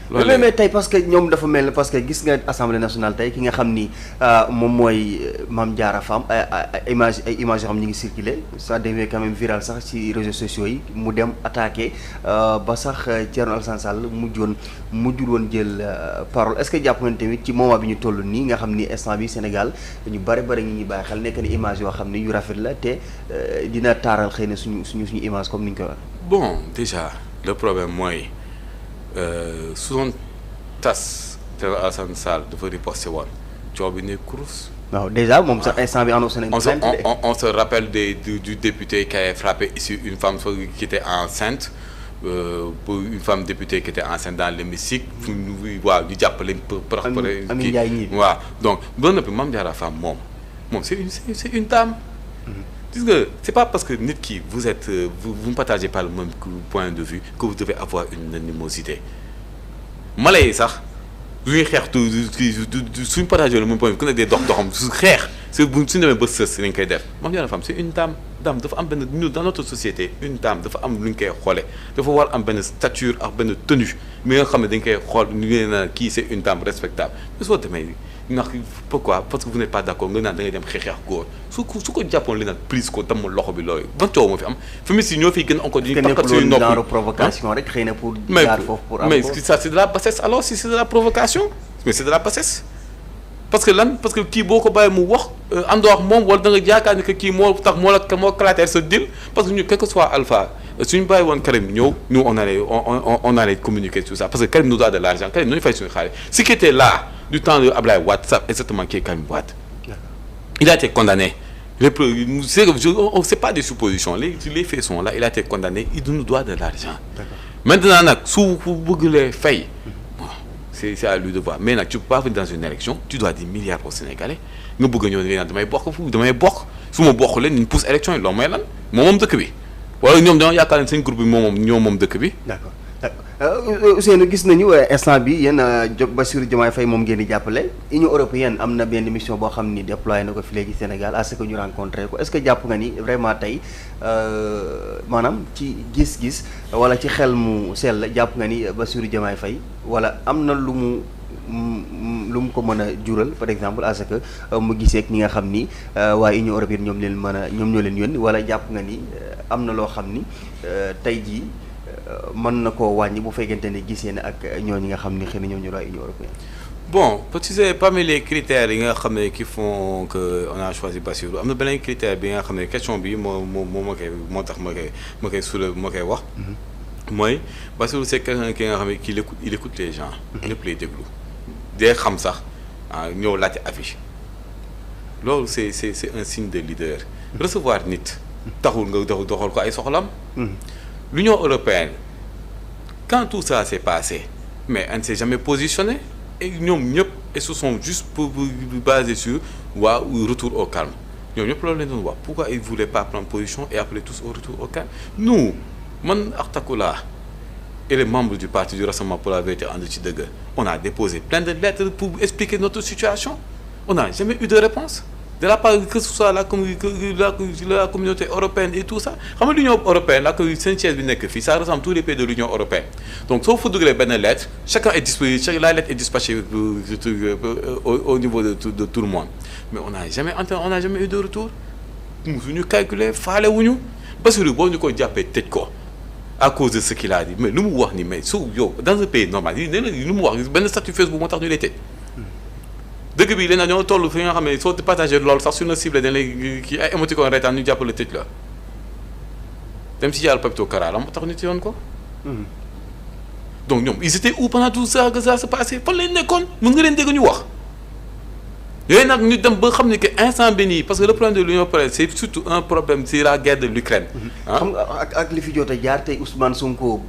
mais tey parce que ñoom dafa mel ne parce que gis nga assemblée nationale tey ki nga xam ni moom mooy Mame Diarra Fam ay images yoo xam ñu ngi circulé ça devient quand même viral sax ci réseaux sociaux yi mu dem attaqué ba sax Thierno Alassane Sall mujjul woon jël parole est-ce que jàpp nga tamit ci moment bi ñu toll nii nga xam ni instant bi Sénégal ñu bari ñu ngi bàyyi xel nekk ni image yoo xam ni yu rafet la te dina taaral xëy na suñu image comme ni ñu ko waxee. Bon déjà le problème mooy su doon tas Thierno Alassane Sall dafa riposté woon coow bi ne kurus. waaw déjà moom sax instant bi annoncé nañu. on se rappelle du député qui a frappé ici une femme qui était enceinte pour une femme députée qui était enceinte dans l'hémicycle. waaw ñu jàppale Amy Ndiaye ñii waaw donc ba noppi Mame Diarra Fam moom c'est une dame. Gis nga c'est pas parce que nit ki vous ne partagez pas le même point de vue que vous devez avoir une animosité mala yi sax lu ñuy xeex suñu partagé le même point de vue ku ne dee doxam su xeex suñu demee ba sës lañ koy def. Mame Diarra Fam c'est une dame dafa am benn ñu dans notre société une dame dafa am lu ñu koy xoolee dafa war am benn stature ak benn tenue mi nga xam ne dañ koy xool ñu ngi naan kii c'est une dame respectable soo demee ndax pourquoi parce que vous n'êtes pas d'accord nga naan da ngay dem xeex góor su ko jàppoon li naan prise ko damm loxo bi loolu ban coow moo fi am féministes yi ñoo fiy gën encore dañuy takkat suñu nopp genre provocation rek xëy na pour jaar foofu pour am mais ça c'est de la bassesse alors si c'est de la provocation mais c'est de la bassesse parce que kii boo ko bàyyi mu wax àndoo ak moom wala da nga yaakaar ni que kii moo tax moo clater sa deal parce que ñu quel que soit alpha suñu bàyyi woon Karim ñëw nous on allait communiquer tout ça parce que Karim nous doit de l'argent Karim nañu fay suñu xaalis ce qui était là du temps de Ablaye Wade ça exactement qui est Karim Wade il a été condamné c'est pas des suppositions les faits sont là il a été condamné il nous doit de l'argent maintenant nag su bëggulee fay c'est à lui de voir mais nag tu peux pas venir dans une élection tu dois des milliards aux Sénégalais nga bëgg a ñëw ne naan damay bokk su ma bokk leen ñu pousse élection yi loolu mooy lan moom dëkk bi wala ñoom dañoo yaakaar ne seen groupe bi moom dëkk bi. d'accord Ousseynou gis nañu instant bi yéen Bassirou Diomaye Faye moom ngeen di jàppale Union européenne am na benn mission boo xam ni déployé na ko fi léegi Sénégal à ce que ñu rencontré ko est-ce que jàpp nga ni vraiment tey maanaam ci gis-gis wala ci xel mu sell jàpp nga ni Bassirou Diomaye Faye wala am na lu mu ko mën a jural par exemple à ce que mu gisee ak ñi nga xam ni waaye Union européenne ñoom ñoo leen yónni wala jàpp nga ni am na loo xam ni tey jii mën na koo wàññi bu fekkente ne gisee na ak ñooñu nga xam ni xëy na ñoom ñu doon Union européenne. Bon tu sais parmi les critères yi nga xam ne qui font que on a choisi Bassirou am na beneen critère bi nga xam ne question bi moo tax ma koy soulever ma koy wax. mooy Bassirou c'est quelqu'un ki nga xam ne il écoute les gens. ñëpp lay déglu dee xam sax ñëw laajte affiche loolu c'est un signe de leader. recevoir nit taxul nga doxal ko ay soxlam. L'Union européenne quand tout ça s'est passé mais elle ne s'est jamais positionnée et ñoom ñëpp et se sont juste pour baser sur retour au calme ñoom ñëpp loolu lañ doon wax pourquoi ils voulaient pas prendre position et appeler tous au retour au calme nous man ak Takula et les membres du parti du Rassemblement pour la Vérité ànd ci dëgg on a déposé plein de lettres pour expliquer notre situation on n'a jamais eu de réponse de la part que ce soit la communauté européenne et tout ça xam nga l'Union européenne la seen siège bi nekk fii ça ressemble tous les pays de l'Union européenne donc soo fa dugalee benn lettre chacun est disponible la lettre est dispatchée au niveau de tout le monde mais on n'a jamais eu de retour musuñu calculer faale wuñu Bassirou boo ñu ko jàppee tëj ko à cause de ce qu'il a dit mais lu mu wax ni mais su yow dans un pays normal yi nee na lu mu wax benn statut Facebook moo tax ñu lay tëj dëgg bi léegi nag ñoo toll fi nga xam ne soo partagé loolu sax sur une cible dañ lay kii ay émoticône reetaan ñu jàppale tëj la dem ci yàlla Papito Kara la moo tax ñu tëjoon ko. donc ñoom ils étaient où pendant tout ça que ça se passait fan lañ nekkoon mën nga leen dégg ñu wax. yooyu nag ñu dem ba xam ne que instant bi nii parce que le problème de l'Union européenne c'est surtout un problème c'est la guerre de l'Ukraine. xam nga ak li fi jot a jaar tey Ousmane Sonko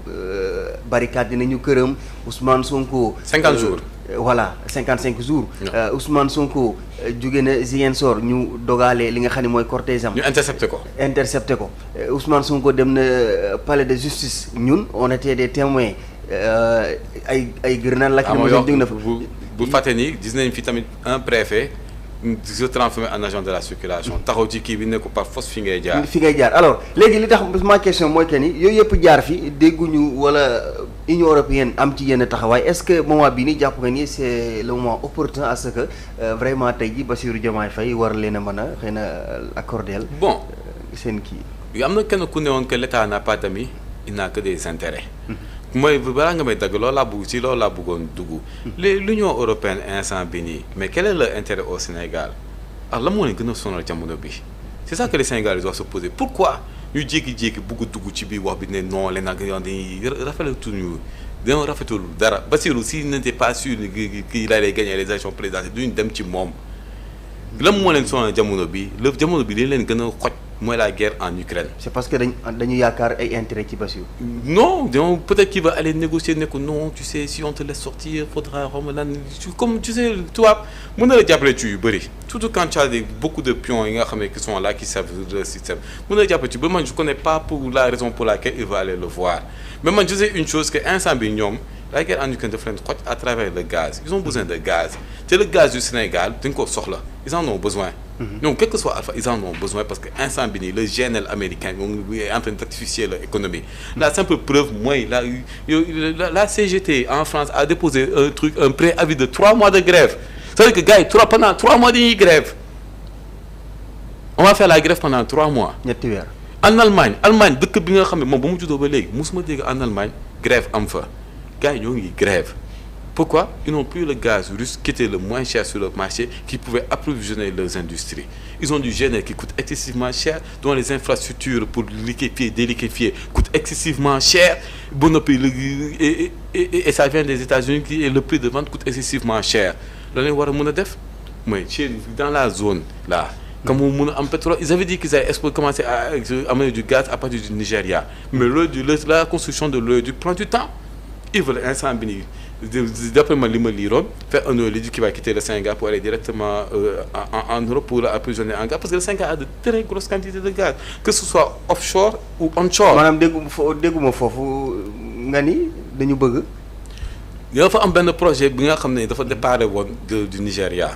barricade dinañu këram Ousmane Sonko. 50 jours. voilà 55 jours. Ousmane Sonko jóge na Ziguinchor ñu dogaale li nga xam ne mooy cortège am. ñu intercepté ko. Ousmane Sonko dem na palais de justice ñun on était des témoins ay grenades lacrymogènes jóg na fa. bu fàtte ni gis nañ fi tamit un préfet se transformer en agent de la circulation taxaw ci kii bi ne ko par force fi ngay jaar. fi ngay jaar alors léegi li tax ma question mooy que ni yooyu yëpp jaar fi dégguñu wala Union européenne am ci yenn taxawaay est-ce que moment bii nii jàpp nga ni c'est le moment opportun à ce que vraiment tey jii Bassirou Diomaye Faye war leen a mën a xëy na accordeel bon seen kii. am na kenn ku ne woon que l'État n'a pas d'amis il n'a que des intérêts. mooy balaa nga may dagg loolu laa bëgg ci loolu laa bëggoon dugg. l'Union européenne instant bi nii mais quel est leur intérêt au Sénégal alors la moo leen gën a sonal jamono bi c'est ça que les Sénégalais doivent se poser pourquoi ñu jékki-jékki bëgg a dugg ci biir wax bi ne non leen ak yoon dañuy rafetluñu dañoo rafetul dara Bassirou s'il n'était pas sûr qu'il allait gagner les élections présidentielles duñu dem ci moom lan moo leen sonal jamono bi li leen gën a xoj mooy la guerre en Ukraine. c'est parce que dañu yaakaar ay intérêt ci Bassirou. non donc peut-être qu'il va aller négocier ne ko non tu sais si on te laisse sortir faudra xam lan comme tu sais tubaab mën na la jàppale ci yu bëri surtout quand tu as beaucoup de pions yi nga xam ne qui sont là qui servent le système mën na la jàppale ci ba man je connais pas pour la raison pour laquelle il va aller le voir mais man je sais une chose que instant bi ñoom la guerre en Ukraine dafa leen xoj à travers le gaz ils ont besoin de gaz te le gaz du Sénégal dañ ko soxla ils en ont besoin. donc quel que soit Alpha ils en ont besoin parce que instant bi nii le GNL américain moom est en train d'actifier leur économie. La simple preuve mooy la CGT en France a déposé un préavis de 3 mois de grève c'est-à-dire que gars yi pendant 3 mois dañuy grève on va faire la grève pendant 3 mois. ñetti weer. en Allemagne dëkk bi nga xam ne moom ba mu juddoo ba léegi mosuma dégg en Allemagne grève am fa gars yi ñoo ngi grève. Pourquoi? Ils n'ont plus le gaz russe qui était le moins cher sur le marché, qui pouvait approvisionner leurs industries. Ils ont du GNL qui coûte excessivement cher, dont les infrastructures pour liquéfier, déliquéfier coûtent excessivement cher. Et ça vient des États-Unis et le prix de vente coûte excessivement cher. Dans la zone là, comme en pétrole, ils avaient dit qu'ils allaient commencer à amener du gaz à partir du Nigeria. Mais la construction de l'oléoduc prend du temps. Ils veulent incendie. D'après ma liron, faire un oléoduc qui va quitter le Sénégal pour aller directement en Europe pour approvisionner en gaz parce que le Sénégal a de très grosses quantités de gaz que ce soit offshore ou onshore. maanaam dégguma foofu nga ni dañu bëgg. dafa am benn projet bi nga xam ne dafa déparé woon du Nigeria.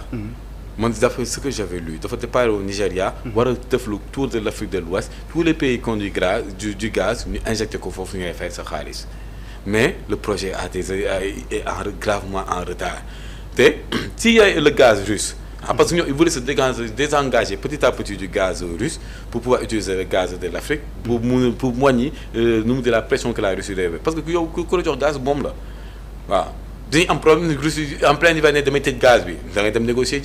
man d'après ce que j'avais lu dafa déparé au Nigeria. war a def le tour de l'Afrique de l'Ouest tous les pays qui ont du gaz ñu injecté ko foofu ñu ngay fay sa xaalis. Mais le projet est gravement en retard. S'il y a le gaz russe, parce qu'ils voulaient se désengager petit à petit du gaz russe pour pouvoir utiliser le gaz de l'Afrique pour moigner de la pression que la Russie avait. Parce que le gaz bombe là. Voilà. Ils ont un problème en plein hiver de mettre de gaz. Ils ont négocier.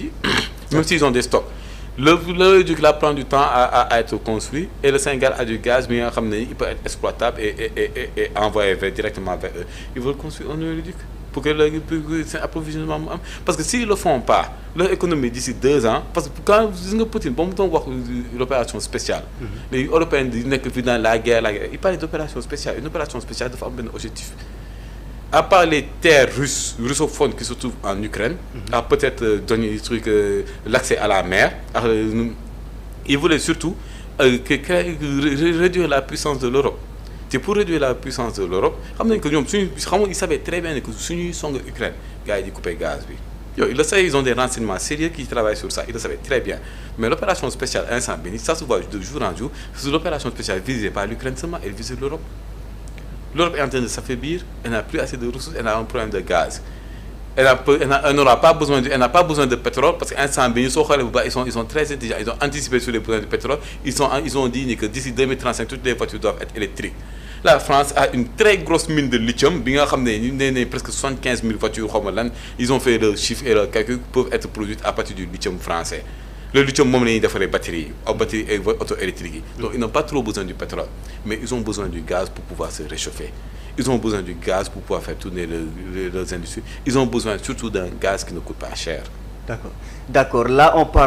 Même s'ils ont des stocks. L'oléoduc là prend du temps à être construit et le Sénégal a du gaz mais il peut être exploitable et envoyé directement vers eux. Ils veulent construire un oléoduc pour que c'est approvisionnement parce que s'ils le font pas leur économie d'ici 2 ans parce que quand Poutine bon mu wax l'opération spéciale les Européens di nekk fi dans la guerre ils parlent d'opération spéciale une opération spéciale dafa am benn objectif. À part les terres russophones qui se trouvent en Ukraine, à peut-être donner des trucs, l'accès à la mer, ils voulaient surtout réduire la puissance de l'Europe. Et pour réduire la puissance de l'Europe, ils savaient très bien que si nous sommes en Ukraine, ils coupaient le gaz. Ils ont des renseignements sérieux qui travaillent sur ça, ils le savaient très bien. Mais l'opération spéciale incendie, ça se voit de jour en jour, c'est l'opération spéciale visée par l'Ukraine seulement, elle visait l'Europe. L'Europe est en train de s'affaiblir, elle n'a plus assez de ressources, elle a un problème de gaz. Elle n'a pas besoin de pétrole parce qu'ils sont très intelligents, ils ont anticipé sur les besoins de pétrole, ils ont dit que d'ici 2035, toutes les voitures doivent être électriques. La France a une très grosse mine de lithium, presque 75 000 voitures, ils ont fait le chiffre et le calcul peuvent être produites à partir du lithium français. Le lithium, il faut les batteries auto-électriques. Donc, ils n'ont pas trop besoin du pétrole, mais ils ont besoin du gaz pour pouvoir se réchauffer. Ils ont besoin du gaz pour pouvoir faire tourner leurs industries. Ils ont besoin surtout d'un gaz qui ne coûte pas cher. D'accord. Là, on parle